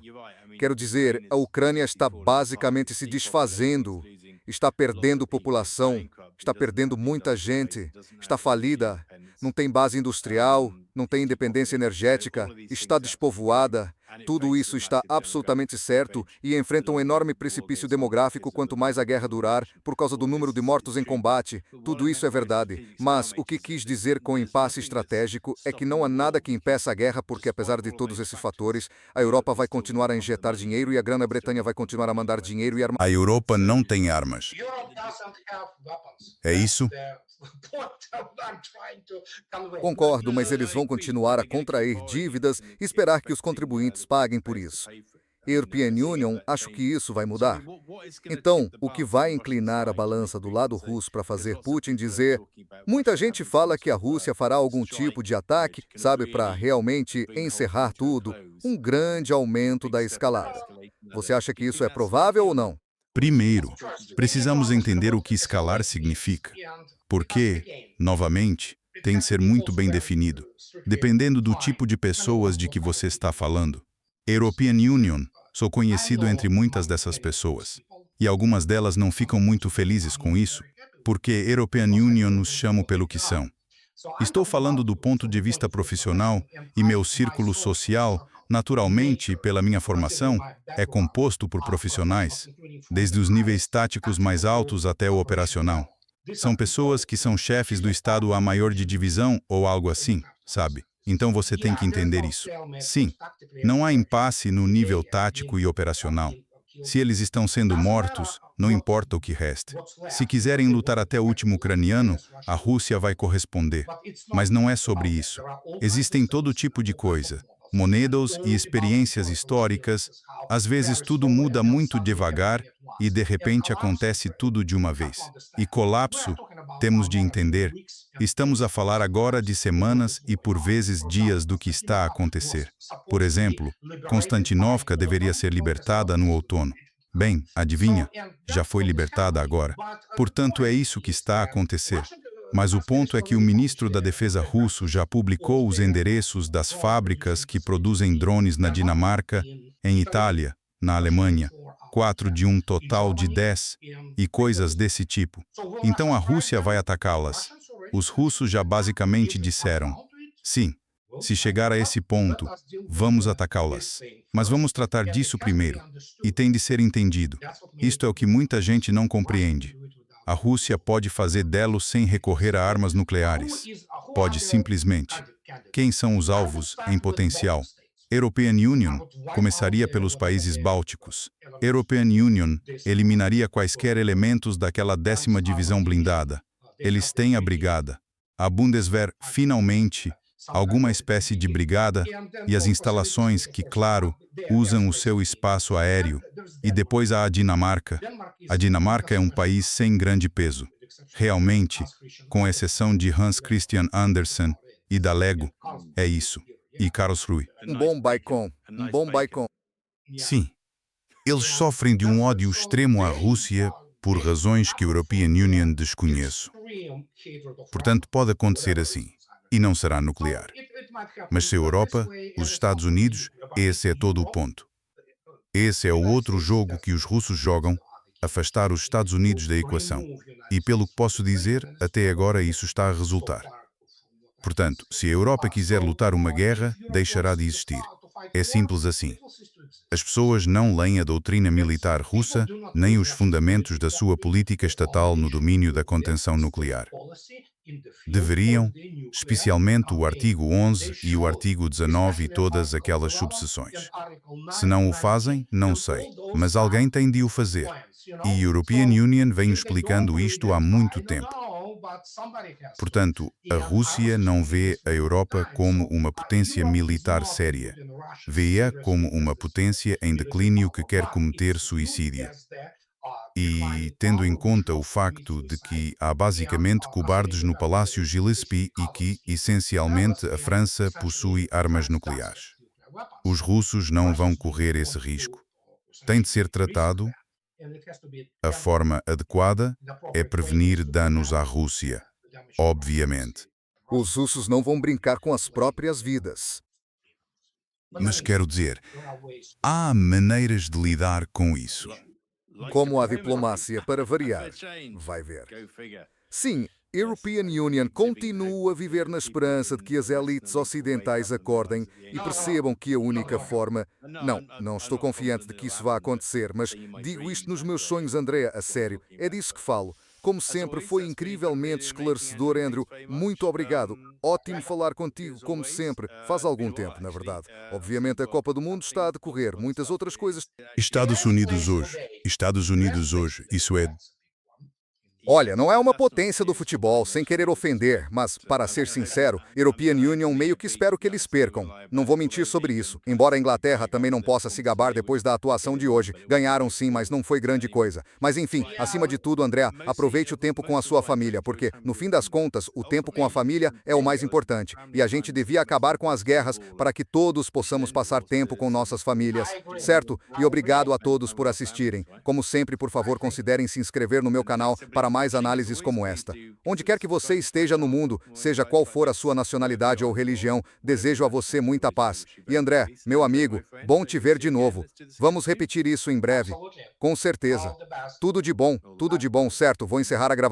Quero dizer, a Ucrânia está basicamente se desfazendo, está perdendo população, está perdendo muita gente, está falida, não tem base industrial, não tem independência energética, está despovoada. Tudo isso está absolutamente certo e enfrenta um enorme precipício demográfico quanto mais a guerra durar, por causa do número de mortos em combate. Tudo isso é verdade. Mas o que quis dizer com impasse estratégico é que não há nada que impeça a guerra, porque apesar de todos esses fatores, a Europa vai continuar a injetar dinheiro e a Grã-Bretanha vai continuar a mandar dinheiro e armas. A Europa não tem armas. É isso? Concordo, mas eles vão continuar a contrair dívidas e esperar que os contribuintes paguem por isso. A European Union, acho que isso vai mudar. Então, o que vai inclinar a balança do lado russo para fazer Putin dizer... Muita gente fala que a Rússia fará algum tipo de ataque, sabe, para realmente encerrar tudo, um grande aumento da escalada. Você acha que isso é provável ou não? Primeiro, precisamos entender o que escalar significa. Porque, novamente, tem de ser muito bem definido, dependendo do tipo de pessoas de que você está falando. European Union, sou conhecido entre muitas dessas pessoas. E algumas delas não ficam muito felizes com isso, porque European Union nos chamam pelo que são. Estou falando do ponto de vista profissional e meu círculo social, naturalmente, pela minha formação, é composto por profissionais, desde os níveis táticos mais altos até o operacional. São pessoas que são chefes do Estado a maior de divisão ou algo assim, sabe? Então você tem que entender isso. Sim, não há impasse no nível tático e operacional. Se eles estão sendo mortos, não importa o que reste. Se quiserem lutar até o último ucraniano, a Rússia vai corresponder. Mas não é sobre isso. Existem todo tipo de coisa. Monedas e experiências históricas. Às vezes tudo muda muito devagar e de repente acontece tudo de uma vez. E colapso, temos de entender. Estamos a falar agora de semanas e por vezes dias do que está a acontecer. Por exemplo, Constantinopla deveria ser libertada no outono. Bem, adivinha? Já foi libertada agora. Portanto, é isso que está a acontecer. Mas o ponto é que o ministro da Defesa russo já publicou os endereços das fábricas que produzem drones na Dinamarca, em Itália, na Alemanha, 4 de um total de 10, e coisas desse tipo. Então a Rússia vai atacá-las. Os russos já basicamente disseram, sim, se chegar a esse ponto, vamos atacá-las. Mas vamos tratar disso primeiro. E tem de ser entendido. Isto é o que muita gente não compreende. A Rússia pode fazer delo sem recorrer a armas nucleares. Pode simplesmente. Quem são os alvos em potencial? European Union começaria pelos países bálticos. European Union eliminaria quaisquer elementos daquela 10ª divisão blindada. Eles têm a brigada. A Bundeswehr, finalmente, alguma espécie de brigada e as instalações que, claro, usam o seu espaço aéreo. E depois há a Dinamarca. A Dinamarca é um país sem grande peso. Realmente, com exceção de Hans Christian Andersen e da Lego, é isso. E Karlsruhe. Um bom Baikon, um bom Baikon. Sim. Eles sofrem de um ódio extremo à Rússia por razões que a European Union desconheço. Portanto, pode acontecer assim. E não será nuclear. Mas se a Europa, os Estados Unidos, esse é todo o ponto. Esse é o outro jogo que os russos jogam, afastar os Estados Unidos da equação. E pelo que posso dizer, até agora isso está a resultar. Portanto, se a Europa quiser lutar uma guerra, deixará de existir. É simples assim. As pessoas não leem a doutrina militar russa, nem os fundamentos da sua política estatal no domínio da contenção nuclear. Deveriam, especialmente o artigo 11 e o artigo 19 e todas aquelas subseções. Se não o fazem, não sei, mas alguém tem de o fazer. E a European Union vem explicando isto há muito tempo. Portanto, a Rússia não vê a Europa como uma potência militar séria. Vê-a como uma potência em declínio que quer cometer suicídio. E, tendo em conta o facto de que há basicamente cobardes no Palácio Gillespie e que, essencialmente, a França possui armas nucleares. Os russos não vão correr esse risco. Tem de ser tratado. A forma adequada é prevenir danos à Rússia, obviamente. Os russos não vão brincar com as próprias vidas. Mas quero dizer, há maneiras de lidar com isso. Como a diplomácia, para variar. Vai ver. Sim, a European Union continua a viver na esperança de que as elites ocidentais acordem e percebam que a única forma... Não estou confiante de que isso vá acontecer, mas digo isto nos meus sonhos, Andrea, a sério. É disso que falo. Como sempre, foi incrivelmente esclarecedor, Andrew. Muito obrigado. Ótimo falar contigo, como sempre. Faz algum tempo, na verdade. Obviamente, a Copa do Mundo está a decorrer. Muitas outras coisas... Estados Unidos hoje, isso é Olha, não é uma potência do futebol, sem querer ofender, mas, para ser sincero, European Union meio que espero que eles percam. Não vou mentir sobre isso, embora a Inglaterra também não possa se gabar depois da atuação de hoje. Ganharam sim, mas não foi grande coisa. Mas enfim, acima de tudo, André, aproveite o tempo com a sua família, porque, no fim das contas, o tempo com a família é o mais importante. E a gente devia acabar com as guerras para que todos possamos passar tempo com nossas famílias, certo? E obrigado a todos por assistirem. Como sempre, por favor, considerem se inscrever no meu canal para mais análises como esta. Onde quer que você esteja no mundo, seja qual for a sua nacionalidade ou religião, desejo a você muita paz. E André, meu amigo, bom te ver de novo. Vamos repetir isso em breve. Com certeza. Tudo de bom, certo? Vou encerrar a gravação.